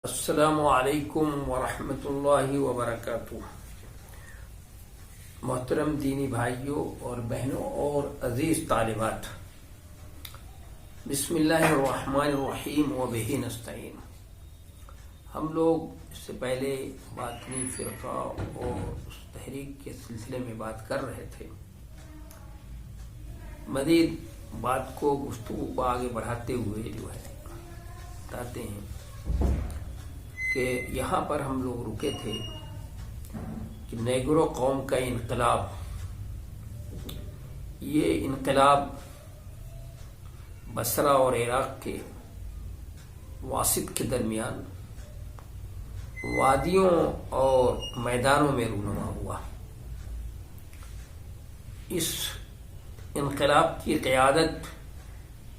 السلام علیکم ورحمۃ اللہ وبرکاتہ۔ محترم دینی بھائیوں اور بہنوں اور عزیز طالبات، بسم اللہ الرحمن الرحیم وبہ نستعین۔ ہم لوگ اس سے پہلے باطنی فرقہ اور اس تحریک کے سلسلے میں بات کر رہے تھے۔ مزید بات کو گفتگو کو آگے بڑھاتے ہوئے جو ہے بتاتے ہیں کہ یہاں پر ہم لوگ رکے تھے کہ نیگرو قوم کا انقلاب، یہ انقلاب بصرہ اور عراق کے واسط کے درمیان وادیوں اور میدانوں میں رونما ہوا۔ اس انقلاب کی قیادت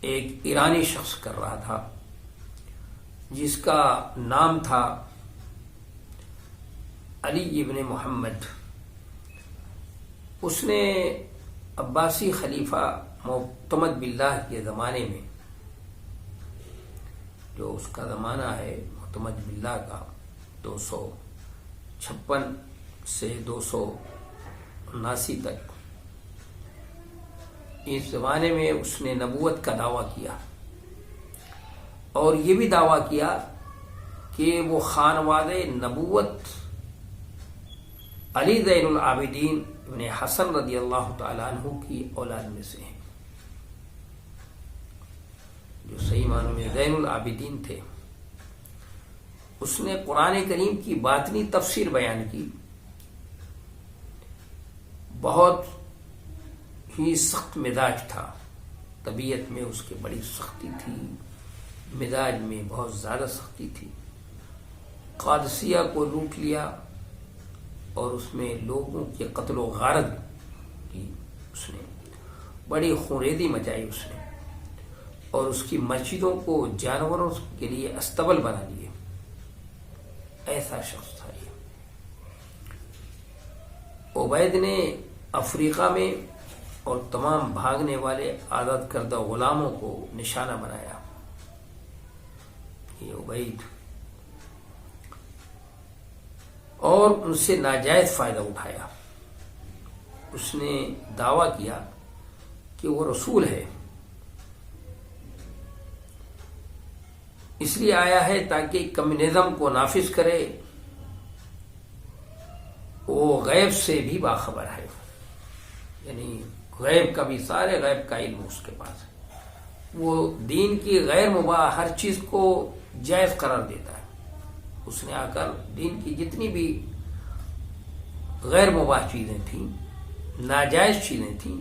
ایک ایرانی شخص کر رہا تھا جس کا نام تھا علی ابن محمد۔ اس نے عباسی خلیفہ معتمد باللہ کے زمانے میں، جو اس کا زمانہ ہے معتمد باللہ کا 256 سے 279 تک، اس زمانے میں اس نے نبوت کا دعویٰ کیا اور یہ بھی دعویٰ کیا کہ وہ خانواد نبوت علی زین العابدین ابن حسن رضی اللہ تعالیٰ عنہ کی اولاد میں سے ہیں، جو صحیح معنوں میں زین العابدین تھے۔ اس نے قرآن کریم کی باطنی تفسیر بیان کی، بہت ہی سخت مزاج تھا، طبیعت میں اس کی بڑی سختی تھی، مزاج میں بہت زیادہ سختی تھی۔ قادسیہ کو لوٹ لیا اور اس میں لوگوں کے قتل و غارت کی، اس نے بڑی خونریزی مچائی اس نے، اور اس کی مسجدوں کو جانوروں کے لیے استبل بنا لیے۔ ایسا شخص تھا یہ۔ عبید نے افریقہ میں اور تمام بھاگنے والے آزاد کردہ غلاموں کو نشانہ بنایا۔ یہ عبید، اور ان سے ناجائز فائدہ اٹھایا۔ اس نے دعویٰ کیا کہ وہ رسول ہے، اس لیے آیا ہے تاکہ کمیونزم کو نافذ کرے۔ وہ غیب سے بھی باخبر ہے، یعنی غیب کا بھی، سارے غیب کا علم اس کے پاس ہے۔ وہ دین کی غیر مباح ہر چیز کو جائز قرار دیتا ہے۔ اس نے آ کر دین کی جتنی بھی غیر مباح چیزیں تھیں، ناجائز چیزیں تھیں،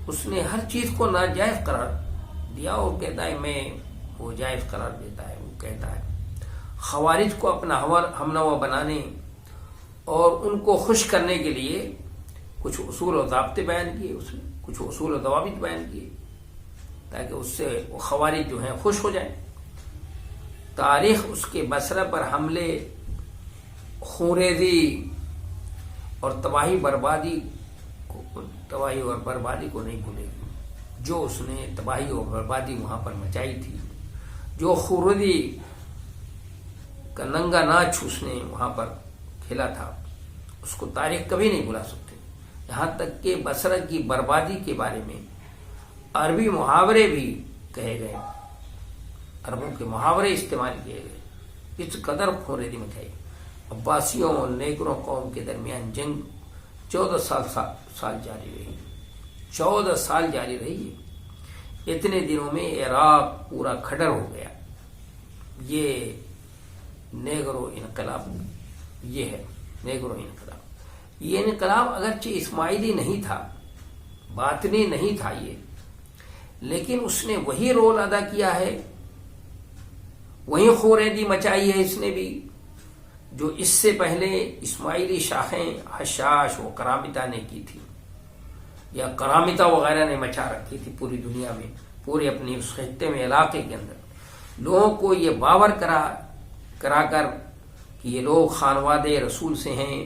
اس نے ہر چیز کو ناجائز قرار دیا اور کہتا ہے میں وہ جائز قرار دیتا ہے۔ وہ کہتا ہے خوارج کو اپنا ہم نوا بنانے اور ان کو خوش کرنے کے لیے کچھ اصول و ضابطے بیان کیے، اس نے کچھ اصول و ضوابط بیان کیے تاکہ اس سے وہ خوارج جو ہیں خوش ہو جائیں۔ تاریخ اس کے بصرہ پر حملے، خونریزی اور تباہی اور بربادی کو نہیں بھولے گی۔ جو اس نے تباہی اور بربادی وہاں پر مچائی تھی، جو خونریزی کا ننگا ناچ اس نے وہاں پر کھیلا تھا، اس کو تاریخ کبھی نہیں بھلا سکتے۔ یہاں تک کہ بصرہ کی بربادی کے بارے میں عربی محاورے بھی کہے گئے، عربوں کے محاورے استعمال کیے گئے۔ اس قدر خونریزی مچائی۔ عباسیوں اور نیگرو قوم کے درمیان جنگ 14 سال جاری رہی، 14 سال جاری رہی۔ اتنے دنوں میں عراق پورا کھڈر ہو گیا۔ یہ نیگرو انقلاب، یہ ہے نیگرو انقلاب۔ یہ انقلاب اگرچہ اسماعیلی نہیں تھا، باطنی نہیں تھا یہ، لیکن اس نے وہی رول ادا کیا ہے، وہی خونریزی مچائی ہے اس نے بھی، جو اس سے پہلے اسماعیلی شاخیں حشاش و کرامتہ نے کی تھی، یا کرامتہ وغیرہ نے مچا رکھی تھی پوری دنیا میں، پورے اپنے اس خطے میں، علاقے کے اندر۔ لوگوں کو یہ باور کرا کر کہ یہ لوگ خانواد رسول سے ہیں،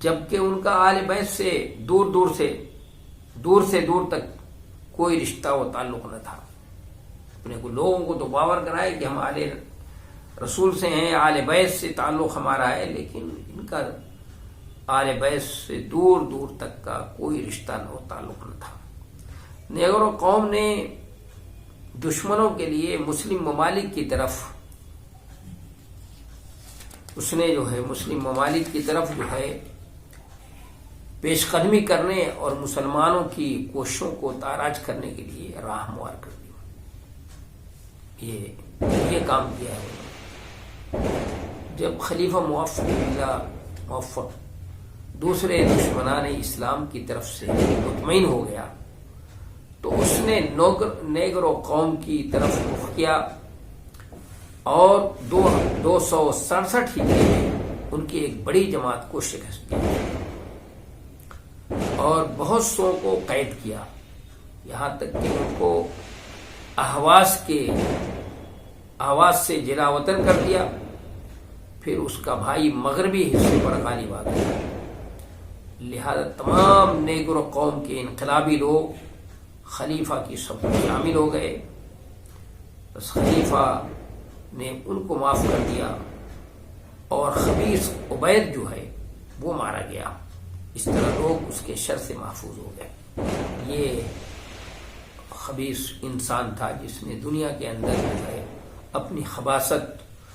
جبکہ ان کا آل بیت سے دور سے دور تک کوئی رشتہ و تعلق نہ تھا۔ اپنے کو لوگوں کو تو باور کرائے کہ ہم رسول سے ہیں، آل بیت سے تعلق ہمارا ہے، لیکن ان کا آل بیت سے دور دور تک کا کوئی رشتہ نہ تعلق نہ تھا۔ نیگرو قوم نے دشمنوں کے لیے مسلم ممالک کی طرف اس نے جو ہے مسلم ممالک کی طرف جو ہے پیش قدمی کرنے اور مسلمانوں کی کوششوں کو تاراج کرنے کے لیے راہ ہموار کر دی۔ یہ کام کیا ہے۔ جب خلیفہ موفق دوسرے دشمنان اسلام کی طرف سے مطمئن ہو گیا تو اس نے نیگرو قوم کی طرف رخ کیا اور 267 ہجری میں ان کی ایک بڑی جماعت کو شکست دی اور بہت سو کو قید کیا، یہاں تک کہ ان کو اہواز سے جلا وطن کر دیا۔ پھر اس کا بھائی مغربی حصے پر غالب آ گیا، لہذا تمام نیگرو قوم کے انقلابی لوگ خلیفہ کی صف میں شامل ہو گئے۔ بس خلیفہ نے ان کو معاف کر دیا اور خبیث عبید جو ہے وہ مارا گیا۔ اس طرح لوگ اس کے شر سے محفوظ ہو گئے۔ یہ خبیث انسان تھا جس نے دنیا کے اندر جو ہے اپنی خباثت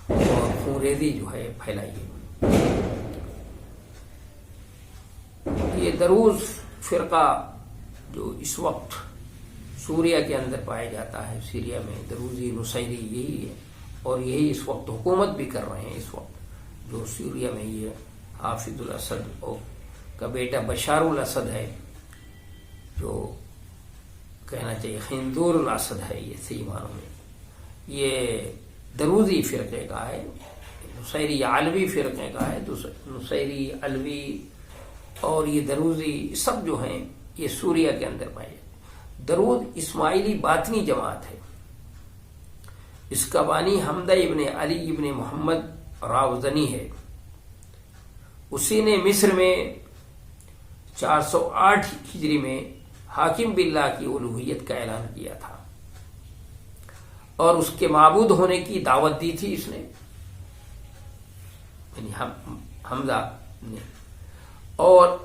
اور خونریزی جو ہے پھیلائی ہے۔ یہ دروز فرقہ جو اس وقت سوریہ کے اندر پایا جاتا ہے، سیریا میں دروزی نصیری یہی ہے، اور یہی اس وقت حکومت بھی کر رہے ہیں۔ اس وقت جو سیریا میں یہ حافظ الاسد کا بیٹا بشار الاسد ہے، جو کہنا چاہیے خندور الاسد ہے، یہ صحیح معنوں میں یہ دروزی فرقے کا ہے، نصیری علوی فرقے کا ہے۔ نصیری علوی اور یہ دروزی سب جو ہیں یہ سوریہ کے اندر پائے جاتے۔ درود اسماعیلی باطنی جماعت ہے، اس کا بانی حمدہ ابن علی ابن محمد راوزنی ہے۔ اسی نے مصر میں 408 ہجری میں حاکم باللہ کی الوہیت کا اعلان کیا تھا اور اس کے معبود ہونے کی دعوت دی تھی اس نے، یعنی حمزہ نے، اور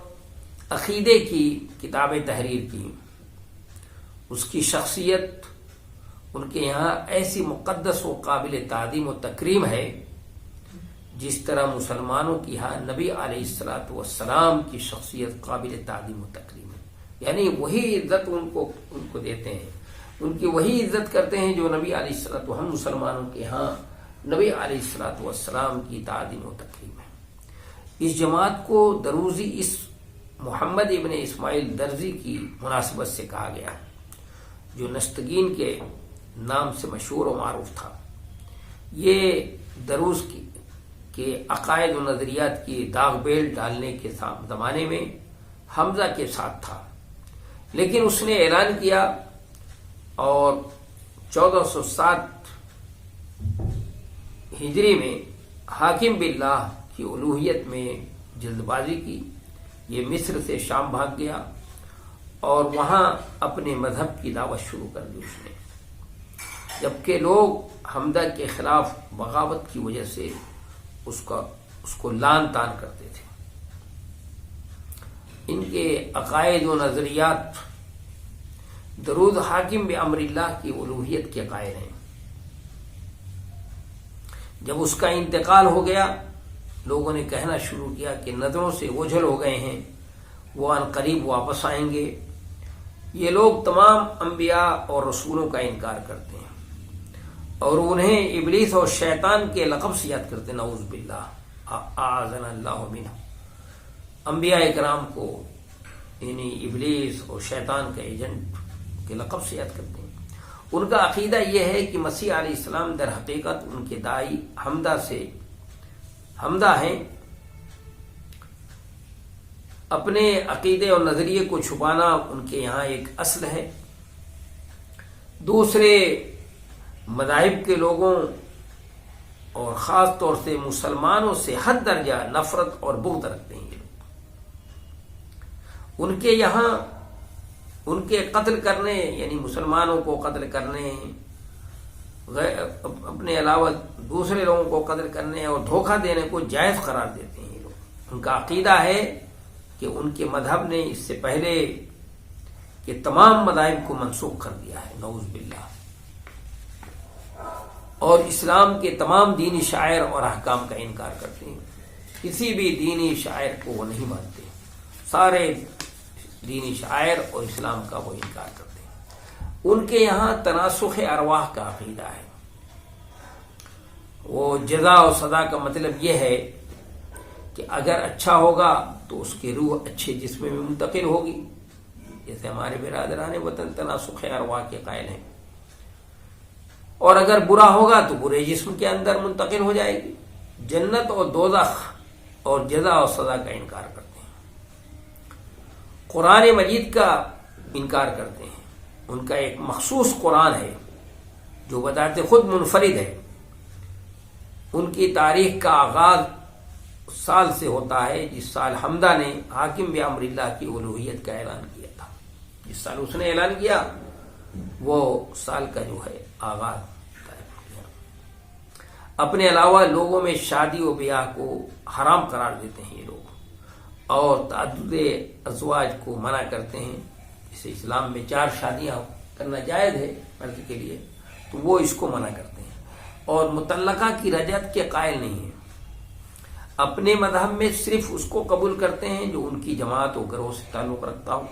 عقیدے کی کتابیں تحریر کی۔ اس کی شخصیت ان کے یہاں ایسی مقدس و قابل تعظیم و تکریم ہے جس طرح مسلمانوں کی یہاں نبی علیہ الصلوۃ والسلام کی شخصیت قابل تعظیم و تکریم ہے، یعنی وہی عزت ان کو دیتے ہیں، ان کی وہی عزت کرتے ہیں جو نبی علیہ الصلوۃ ہم مسلمانوں کے ہاں نبی علیہ الصلوۃ والسلام کی تعظیم و تکریم ہے۔ اس جماعت کو دروزی اس محمد ابن اسماعیل درزی کی مناسبت سے کہا گیا، جو نستگین کے نام سے مشہور و معروف تھا۔ یہ دروز کے عقائد و نظریات کی داغ بیل ڈالنے کے زمانے میں حمزہ کے ساتھ تھا، لیکن اس نے اعلان کیا اور 1407 ہجری میں حاکم باللہ کی الوہیت میں جلد بازی کی۔ یہ مصر سے شام بھاگ گیا اور وہاں اپنے مذہب کی دعوت شروع کر دی اس نے، جبکہ لوگ حمزہ کے خلاف بغاوت کی وجہ سے اس کو لعن طعن کرتے تھے۔ ان کے عقائد و نظریات درود حاکم بامر اللہ کی الوہیت کے قائل ہیں۔ جب اس کا انتقال ہو گیا، لوگوں نے کہنا شروع کیا کہ نظروں سے اوجھل ہو گئے ہیں، وہ ان قریب واپس آئیں گے۔ یہ لوگ تمام انبیاء اور رسولوں کا انکار کرتے ہیں اور انہیں ابلیس اور شیطان کے لقب سے یاد کرتے ہیں، نعوذ باللہ، اعاذنا اللہ منہ۔ انبیاء اکرام کو یعنی ابلیس اور شیطان کا ایجنٹ کے لقب سے یاد کرتے ہیں۔ ان کا عقیدہ یہ ہے کہ مسیح علیہ السلام در حقیقت ان کے دائی حمدہ ہیں۔ اپنے عقیدے اور نظریے کو چھپانا ان کے یہاں ایک اصل ہے۔ دوسرے مذاہب کے لوگوں اور خاص طور سے مسلمانوں سے حد درجہ نفرت اور بغض رکھتے ہیں۔ یہ لوگ ان کے یہاں ان کے قتل کرنے، یعنی مسلمانوں کو قتل کرنے اپنے علاوہ دوسرے لوگوں کو قدر کرنے اور دھوکہ دینے کو جائز قرار دیتے ہیں یہ لوگ۔ ان کا عقیدہ ہے کہ ان کے مذہب نے اس سے پہلے کہ تمام مذاہب کو منسوخ کر دیا ہے، نعوذ باللہ، اور اسلام کے تمام دینی شعائر اور احکام کا انکار کرتے ہیں۔ کسی بھی دینی شاعر کو وہ نہیں مانتے، سارے دینی شاعر اور اسلام کا وہ انکار کرتے ہیں۔ ان کے یہاں تناسخ ارواح کا عقیدہ ہے۔ وہ جزا اور سزا کا مطلب یہ ہے کہ اگر اچھا ہوگا تو اس کی روح اچھے جسم میں منتقل ہوگی، جیسے ہمارے برادران وطن تناسخ ارواح کے قائل ہیں، اور اگر برا ہوگا تو برے جسم کے اندر منتقل ہو جائے گی۔ جنت اور دوزخ اور جزا اور سزا کا انکار کرتے ہیں، قرآن مجید کا انکار کرتے ہیں۔ ان کا ایک مخصوص قرآن ہے جو بذات خود منفرد ہے۔ ان کی تاریخ کا آغاز سال سے ہوتا ہے جس سال حمدہ نے حاکم بامر اللہ کی الوہیت کا اعلان کیا تھا۔ جس سال اس نے اعلان کیا وہ سال کا جو ہے آغاز کیا۔ اپنے علاوہ لوگوں میں شادی و بیاہ کو حرام قرار دیتے ہیں یہ لوگ، اور تعدد ازواج کو منع کرتے ہیں۔ جسے اسلام میں 4 شادیاں کرنا جائز ہے مرد کے لیے، تو وہ اس کو منع کرتے ہیں، اور مطلقہ کی رجعت کے قائل نہیں ہیں۔ اپنے مذہب میں صرف اس کو قبول کرتے ہیں جو ان کی جماعت و گروہ سے تعلق رکھتا ہو،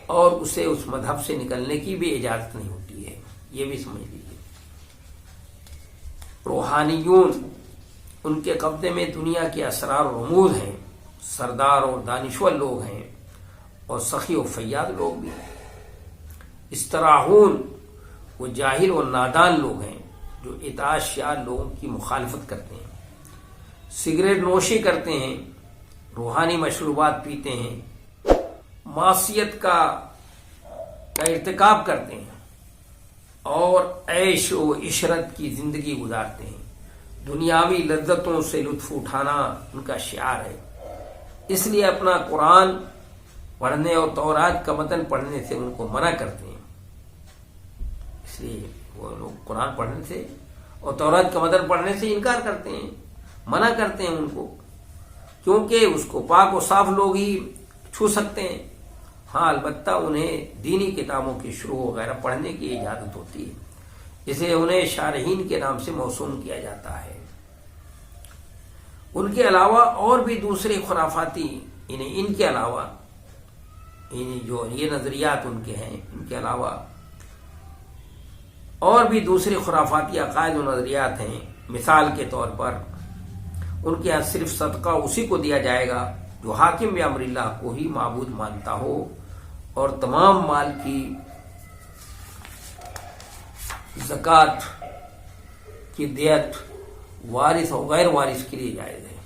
اور اسے اس مذہب سے نکلنے کی بھی اجازت نہیں ہوتی ہے، یہ بھی سمجھ لیجیے۔ روحانیون، ان کے قبضے میں دنیا کے اسرار و رموز ہیں، سردار اور دانشور لوگ ہیں، اور سخی و فیاض لوگ بھی ہیں۔ استراحون، وہ جاہل اور نادان لوگ ہیں جو اطاعت شیار لوگوں کی مخالفت کرتے ہیں، سگریٹ نوشی کرتے ہیں، روحانی مشروبات پیتے ہیں، معصیت کا ارتکاب کرتے ہیں، اور عیش و عشرت کی زندگی گزارتے ہیں۔ دنیاوی لذتوں سے لطف اٹھانا ان کا شعار ہے، اس لیے اپنا قرآن پڑھنے اور تورات کا متن پڑھنے سے ان کو منع کرتے ہیں۔ اس لیے وہ لوگ قرآن پڑھنے سے اور تورات کا متن پڑھنے سے انکار کرتے ہیں، منع کرتے ہیں ان کو، کیونکہ اس کو پاک و صاف لوگ ہی چھو سکتے ہیں۔ ہاں البتہ انہیں دینی کتابوں کی شروع وغیرہ پڑھنے کی اجازت ہوتی ہے، اسے انہیں شارحین کے نام سے موسوم کیا جاتا ہے۔ ان کے علاوہ اور بھی دوسرے خرافاتی، ان کے علاوہ جو یہ نظریات ان کے ہیں، ان کے علاوہ اور بھی دوسرے خرافاتی عقائد و نظریات ہیں۔ مثال کے طور پر ان کے یہاں صرف صدقہ اسی کو دیا جائے گا جو حاکم بامر اللہ کو ہی معبود مانتا ہو، اور تمام مال کی زکوٰۃ کی دیت وارث اور غیر وارث کے لیے جائز ہے۔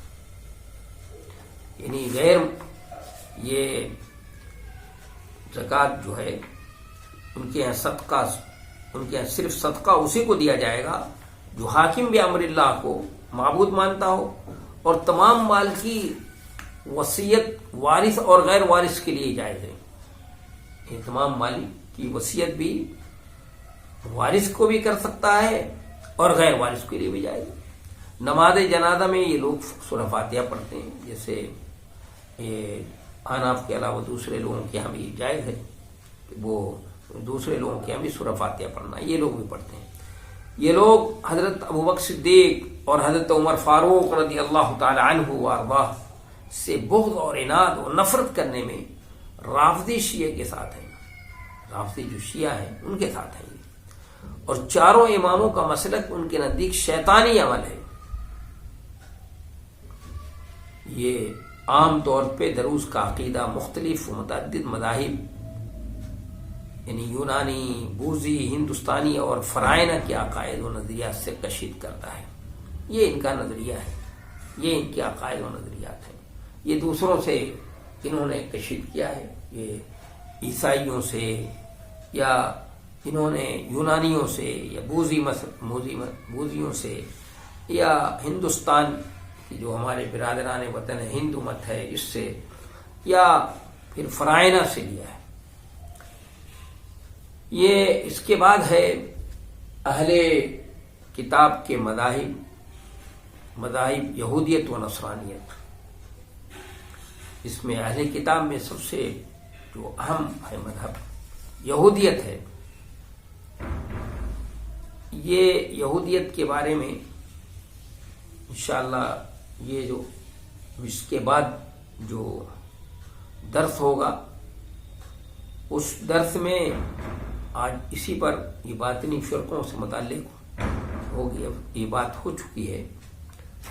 یعنی یہ زکوٰۃ جو ہے ان کے یہاں صرف صدقہ اسی کو دیا جائے گا جو حاکم بامر اللہ کو معبود مانتا ہو، اور تمام مال کی وصیت وارث اور غیر وارث کے لیے جائز ہے۔ یہ تمام مال کی وصیت بھی وارث کو بھی کر سکتا ہے اور غیر وارث کے لیے بھی جائز ہے۔ نماز جنازہ میں یہ لوگ سورہ فاتحہ پڑھتے ہیں، جیسے یہ حناف کے علاوہ دوسرے لوگوں کے یہاں بھی جائز ہے، وہ دوسرے لوگوں کے یہاں بھی سورہ فاتحہ پڑھنا، یہ لوگ بھی پڑھتے ہیں۔ یہ لوگ حضرت ابوبکر صدیق اور حضرت عمر فاروق رضی اللہ تعالی عنہ وارضاہ سے بغض اور عناد اور نفرت کرنے میں رافضی شیعہ کے ساتھ ہیں، رافضی جو شیعہ ہیں ان کے ساتھ ہیں، اور چاروں اماموں کا مسلک ان کے نزدیک شیطانی عمل ہے۔ یہ عام طور پہ دروز کا عقیدہ مختلف و متعدد مذاہب یعنی یونانی، بوذی، ہندوستانی اور فرائنہ کے عقائد و نظریات سے کشید کرتا ہے۔ یہ ان کا نظریہ ہے، یہ ان کے عقائد و نظریات ہیں۔ یہ دوسروں سے انہوں نے کشید کیا ہے، یہ عیسائیوں سے، یا انہوں نے یونانیوں سے، یا بوذیوں سے، یا ہندوستان کی جو ہمارے برادران وطن ہندو مت ہے اس سے، یا پھر فرائنہ سے لیا ہے۔ یہ اس کے بعد ہے اہل کتاب کے مذاہب یہودیت و نصرانیت، اس میں اہل کتاب میں سب سے جو اہم ہے مذہب یہودیت ہے۔ یہ یہودیت کے بارے میں انشاءاللہ یہ جو اس کے بعد جو درس ہوگا اس درس میں آج اسی پر یہ باطنی فرقوں سے متعلق ہوگی، یہ بات ہو چکی ہے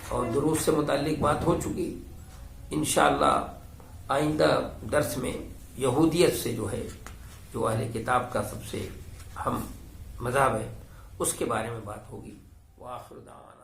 اور دروس سے متعلق بات ہو چکی۔ انشاءاللہ آئندہ درس میں یہودیت سے جو ہے، جو اہل کتاب کا سب سے اہم مذہب ہے، اس کے بارے میں بات ہوگی۔ وآخر دعوانا